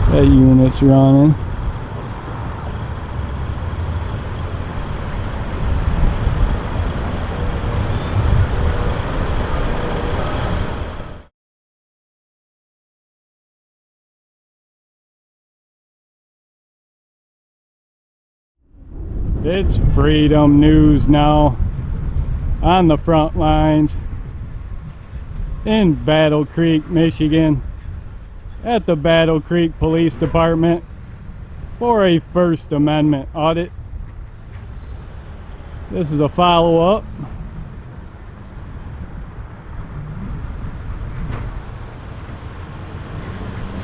That unit's running. It's Freedom News now on the front lines in Battle Creek, Michigan, at the Battle Creek Police Department for a First Amendment audit. This is a follow-up.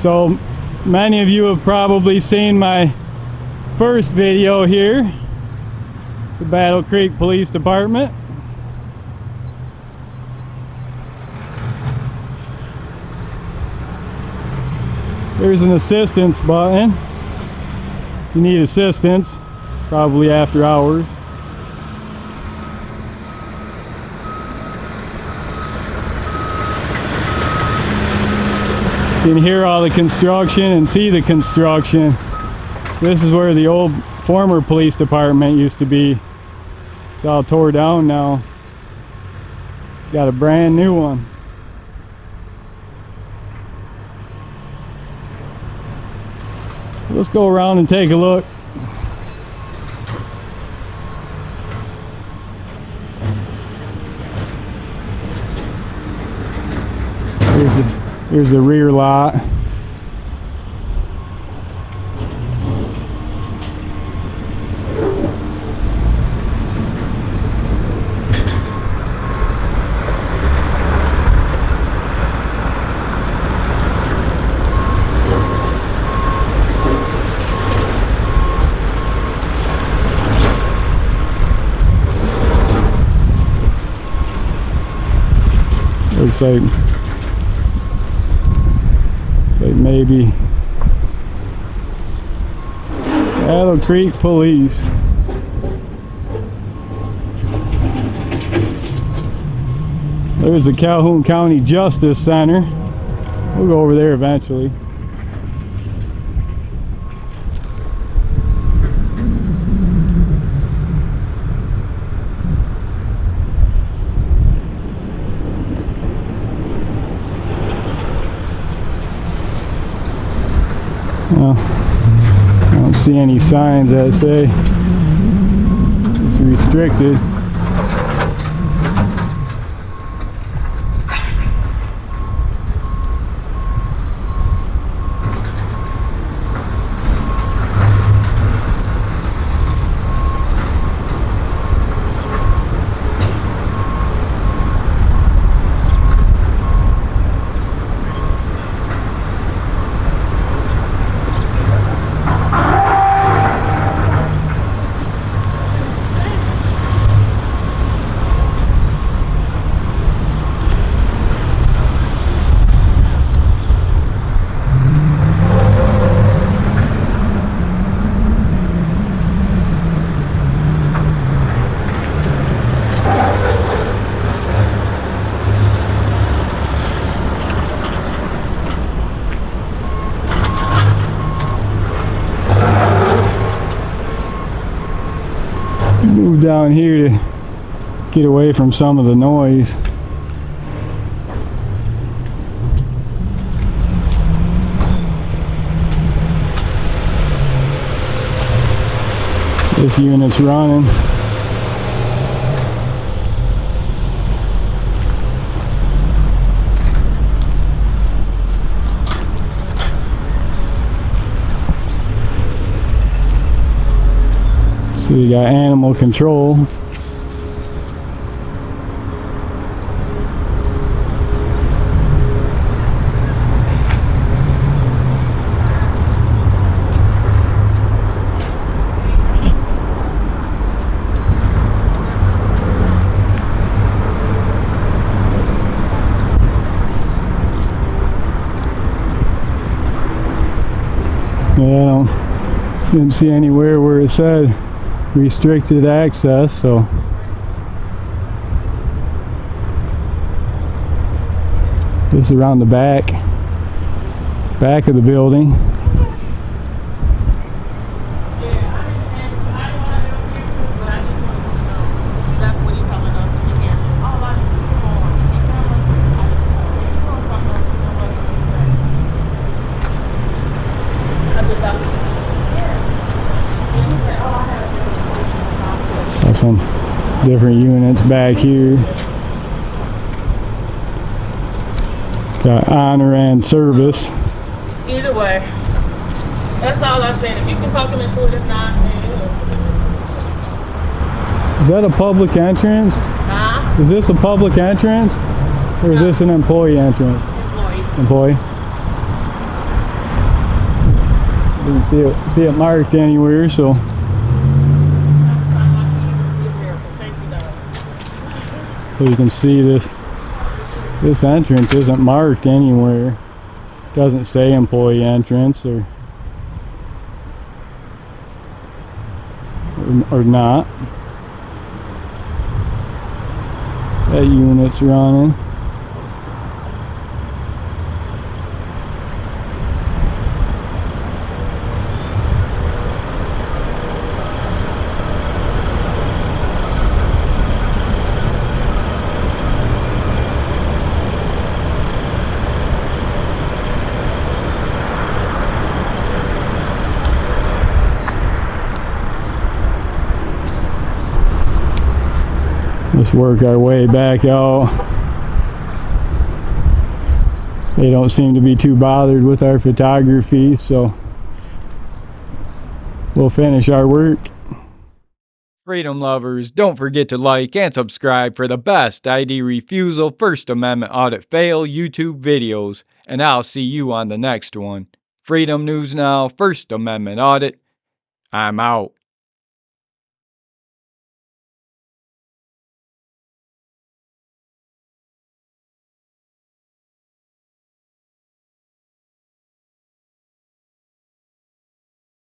So many of you have probably seen my first video here, the Battle Creek Police Department. There's an assistance button. If you need assistance, probably after hours. You can hear all the construction and see the construction. This is where the old former police department used to be. It's all tore down now. Got a brand new one. Let's go around and take a look. Here's the rear lot. Looks like maybe Battle Creek Police. There's the Calhoun County Justice Center. We'll go over there eventually. Well, I don't see any signs that say it's restricted. Move down here to get away from some of the noise. This unit's running. So you got animal control. Yeah, I didn't see anywhere where it said restricted access, so this is around the back of the building. Different units back here. Got honor and service. Either way. That's all I'm saying. If you can talk them into it, if not, Is that a public entrance? huh? Is this a public entrance? Or is this an employee entrance? Employee. Employee? Didn't see it marked anywhere, so. So you can see this entrance isn't marked anywhere. Doesn't say employee entrance or not. That unit's running. Let's work our way back out. They don't seem to be too bothered with our photography, so we'll finish our work. Freedom lovers, don't forget to like and subscribe for the best ID refusal First Amendment audit fail YouTube videos, and I'll see you on the next one. Freedom News Now, First Amendment Audit. I'm out.